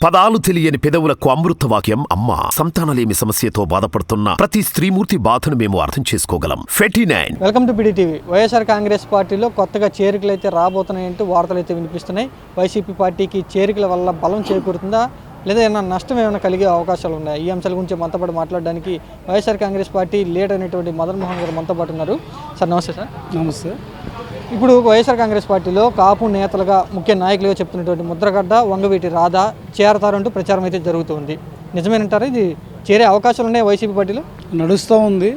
పదాలు తెలియని పెదవులకు అమృతవాక్యం అమ్మ. సంతానలేమి సమస్యతో బాధపడుతున్న ప్రతి స్త్రీమూర్తి బాధను మేము అర్థం చేసుకోగలం. 49. Welcome to PDTV. YSR Congress పార్టీలో కొత్తగా చేరికలు అయితే రాబోతున్నాయంటూ వార్తలు అయితే వినిపిస్తున్నాయి. వైసీపీ పార్టీకి చేరికల వల్ల బలం చేకూరుతుందా లేదా ఏమైనా నష్టం ఏమైనా కలిగే అవకాశాలు ఉన్నాయి? ఈ అంశాల గురించి మనతో పాటు మాట్లాడడానికి వైఎస్ఆర్ కాంగ్రెస్ పార్టీ లీడర్ అయినటువంటి మదన్ మోహన్ గారు మనతో పాటు ఉన్నారు. సార్ నమస్తే. సార్ నమస్తే. ఇప్పుడు వైఎస్ఆర్ కాంగ్రెస్ పార్టీలో కాపు నేతలుగా ముఖ్య నాయకులుగా చెప్తున్నటువంటి ముద్రగడ్డ, వంగవీటి రాధా చేరతారంటూ ప్రచారం అయితే జరుగుతుంది. నిజమేనంటారా? ఇది చేరే అవకాశాలు ఉన్నాయి వైసీపీ పార్టీలో? నడుస్తూ ఉంది.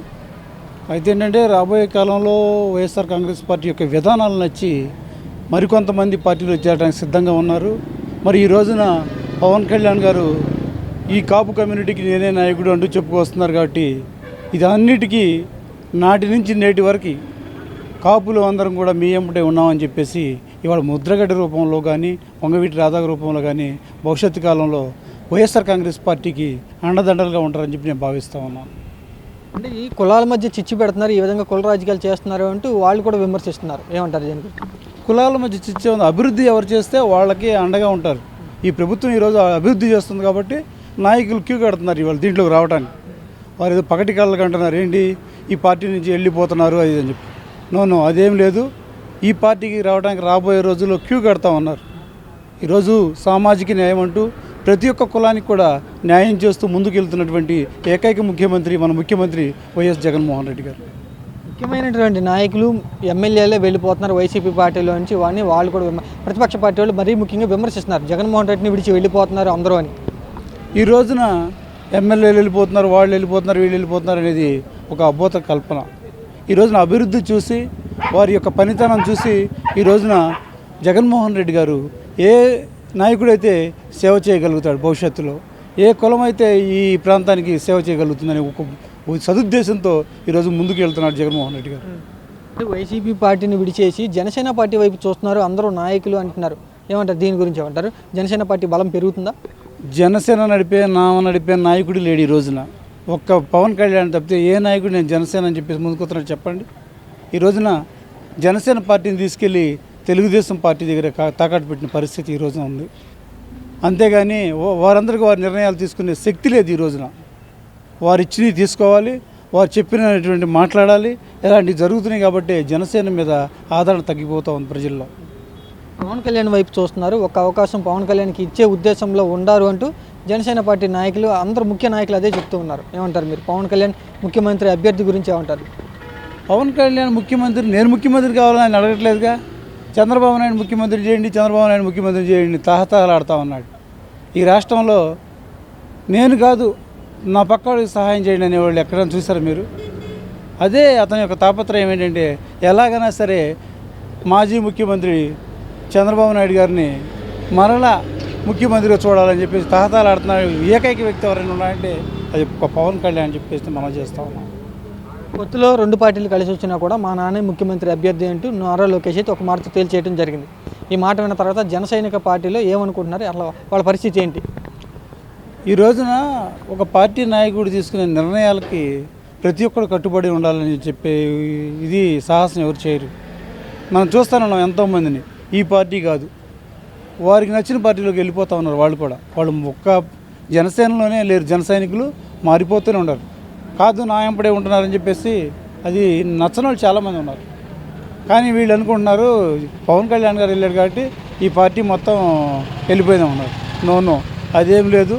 అయితే ఏంటంటే రాబోయే కాలంలో వైఎస్ఆర్ కాంగ్రెస్ పార్టీ యొక్క విధానాలు నచ్చి మరికొంతమంది పార్టీలో చేరడానికి సిద్ధంగా ఉన్నారు. మరి ఈ రోజున పవన్ కళ్యాణ్ గారు ఈ కాపు కమ్యూనిటీకి నేనే నాయకుడు అంటూ చెప్పుకొస్తున్నారు. కాబట్టి ఇది అన్నిటికీ నాటి నుంచి నేటి వరకు కాపులు అందరం కూడా మీ ఎంబటే ఉన్నామని చెప్పేసి ఇవాళ ముద్రగడ్డ రూపంలో కానీ వంగవీటి రాధా రూపంలో కానీ భవిష్యత్తు కాలంలో వైఎస్ఆర్ కాంగ్రెస్ పార్టీకి అండదండలుగా ఉంటారని చెప్పి నేను భావిస్తూ ఉన్నాను. అంటే ఈ కులాల మధ్య చిచ్చు పెడుతున్నారు, ఈ విధంగా కుల రాజకీయాలు చేస్తున్నారు అంటూ వాళ్ళు కూడా విమర్శిస్తున్నారు. ఏమంటారు దీని గురించి? కులాల మధ్య చిచ్చు ఉంది. అభివృద్ధి ఎవరు చేస్తే వాళ్ళకి అండగా ఉంటారు. ఈ ప్రభుత్వం ఈరోజు అభివృద్ధి చేస్తుంది కాబట్టి నాయకులు క్యూ కడుతున్నారు ఇవాళ దీంట్లోకి రావడానికి. వారు ఏదో పగటి కళ్ళకి అంటున్నారు, ఏంటి ఈ పార్టీ నుంచి వెళ్ళిపోతున్నారు అది అని చెప్పి. నో, అదేం లేదు. ఈ పార్టీకి రావడానికి రాబోయే రోజుల్లో క్యూ కడతా ఉన్నారు. ఈరోజు సామాజిక న్యాయం అంటూ ప్రతి ఒక్క కులానికి కూడా న్యాయం చేస్తూ ముందుకు వెళ్తున్నటువంటి ఏకైక ముఖ్యమంత్రి మన ముఖ్యమంత్రి వైఎస్ జగన్మోహన్ రెడ్డి గారు. ముఖ్యమైనటువంటి నాయకులు ఎమ్మెల్యేలే వెళ్ళిపోతున్నారు వైసీపీ పార్టీలో నుంచి. వాడిని వాళ్ళు కూడా ప్రతిపక్ష పార్టీ వాళ్ళు మరీ ముఖ్యంగా విమర్శిస్తున్నారు, జగన్మోహన్ రెడ్డిని విడిచి వెళ్ళిపోతున్నారు అందరూ అని. ఈ రోజున ఎమ్మెల్యేలు వెళ్ళిపోతున్నారు, వాళ్ళు వెళ్ళిపోతున్నారు, వీళ్ళు వెళ్ళిపోతున్నారు అనేది ఒక అబోధ కల్పన. ఈ రోజున అభివృద్ధి చూసి వారి యొక్క పనితనం చూసి ఈ రోజున జగన్మోహన్ రెడ్డి గారు ఏ నాయకుడైతే సేవ చేయగలుగుతాడు, భవిష్యత్తులో ఏ కులం అయితే ఈ ప్రాంతానికి సేవ చేయగలుగుతుందని ఒక సదుద్దేశంతో ఈరోజు ముందుకు వెళ్తున్నాడు జగన్మోహన్ రెడ్డి గారు. వైసీపీ పార్టీని విడిచేసి జనసేన పార్టీ వైపు చూస్తున్నారు అందరూ నాయకులు అంటున్నారు. ఏమంటారు దీని గురించి? ఏమంటారు? జనసేన పార్టీ బలం పెరుగుతుందా? జనసేన నడిపే నాయకుడు లేడు ఈ రోజున. ఒక్క పవన్ కళ్యాణ్ తప్పితే ఏ నాయకుడు నేను జనసేన అని చెప్పేసి ముందుకొస్తున్నాడు చెప్పండి. ఈ రోజున జనసేన పార్టీని తీసుకెళ్ళి తెలుగుదేశం పార్టీ దగ్గర తాకట్టు పెట్టిన పరిస్థితి ఈ రోజున ఉంది. అంతేగాని వారందరికీ వారి నిర్ణయాలు తీసుకునే శక్తి లేదు ఈ రోజున. వారు ఇచ్చినవి తీసుకోవాలి, వారు చెప్పినటువంటి మాట్లాడాలి. ఇలాంటివి జరుగుతున్నాయి కాబట్టి జనసేన మీద ఆదరణ తగ్గిపోతూ ఉంది ప్రజల్లో. పవన్ కళ్యాణ్ వైపు చూస్తున్నారు, ఒక అవకాశం పవన్ కళ్యాణ్కి ఇచ్చే ఉద్దేశంలో ఉండారు అంటూ జనసేన పార్టీ నాయకులు అందరూ ముఖ్య నాయకులు అదే చెప్తూ ఉన్నారు. ఏమంటారు మీరు? పవన్ కళ్యాణ్ ముఖ్యమంత్రి అభ్యర్థి గురించి ఏమంటారు? పవన్ కళ్యాణ్ ముఖ్యమంత్రి, నేను ముఖ్యమంత్రి కావాలని ఆయన అడగట్లేదుగా. చంద్రబాబు నాయుడు ముఖ్యమంత్రి చేయండి, చంద్రబాబు నాయుడు ముఖ్యమంత్రి చేయండి తహతహలాడుతూ ఉన్నాడు. ఈ రాష్ట్రంలో నేను కాదు నా పక్కవాడికి సహాయం చేయండి అనేవాళ్ళు ఎక్కడైనా చూసారు మీరు? అదే అతని యొక్క తాపత్రయం ఏంటంటే ఎలాగైనా సరే మాజీ ముఖ్యమంత్రి చంద్రబాబు నాయుడు గారిని మరలా ముఖ్యమంత్రిగా చూడాలని చెప్పేసి తహతహలాడుతున్నాడు. ఏకైక వ్యక్తి ఎవరైనా ఉన్నారంటే అది పవన్ కళ్యాణ్ అని చెప్పేసి మనం చేస్తూ ఉన్నాం. కొత్తలో రెండు పార్టీలు కలిసి వచ్చినా కూడా మా నాన్నే ముఖ్యమంత్రి అభ్యర్థి అంటూ నారా లోకేష్ అయితే ఒక మాటతో తేల్చేయడం జరిగింది. ఈ మాట విన్న తర్వాత జనసైనిక పార్టీలో ఏమనుకుంటున్నారు, అట్లా వాళ్ళ పరిస్థితి ఏంటి? ఈ రోజున ఒక పార్టీ నాయకుడు తీసుకునే నిర్ణయాలకి ప్రతి ఒక్కరు కట్టుబడి ఉండాలని చెప్పే ఇది సాహసం ఎవరు చేయరు. మనం చూస్తున్నాం ఎంతోమందిని. ఈ పార్టీ కాదు, వారికి నచ్చిన పార్టీలోకి వెళ్ళిపోతూ ఉన్నారు. వాళ్ళు ఒక్క జనసేనలోనే లేరు, జన సైనికులు మారిపోతూనే ఉన్నారు. కాదు నా ఎంపడే ఉంటున్నారని చెప్పేసి అది నచ్చని వాళ్ళు చాలామంది ఉన్నారు. కానీ వీళ్ళు అనుకుంటున్నారు పవన్ కళ్యాణ్ గారు వెళ్ళారు కాబట్టి ఈ పార్టీ మొత్తం వెళ్ళిపోయినా ఉన్నారు. నో, అదేం లేదు.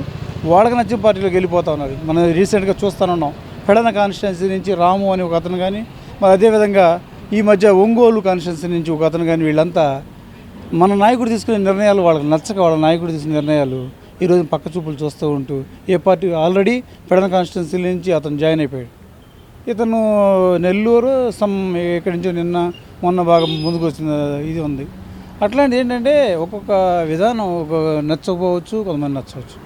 వాళ్ళకి నచ్చిన పార్టీలోకి వెళ్ళిపోతూ ఉన్నారు. మనం రీసెంట్గా చూస్తున్నాం పెడన కాన్స్టిట్యున్సీ నుంచి రాము అని ఒక అతను కానీ, మరి అదేవిధంగా ఈ మధ్య ఒంగోలు కాన్స్టిట్యున్సీ నుంచి ఒక అతను కానీ, వీళ్ళంతా మన నాయకుడు తీసుకునే నిర్ణయాలు వాళ్ళకి నచ్చక వాళ్ళ నాయకుడు తీసుకునే నిర్ణయాలు ఈరోజు పక్క చూపులు చూస్తూ ఉంటూ ఏ పార్టీ ఆల్రెడీ పెడన కాన్స్టిట్యున్సీ నుంచి అతను జాయిన్ అయిపోయాడు. ఇతను నెల్లూరు ఇక్కడి నుంచో మొన్న బాగా ముందుకు వచ్చిన ఇది ఉంది. అట్లాంటిది ఏంటంటే ఒక్కొక్క విధానం ఒక నచ్చకపోవచ్చు, కొంతమంది నచ్చవచ్చు.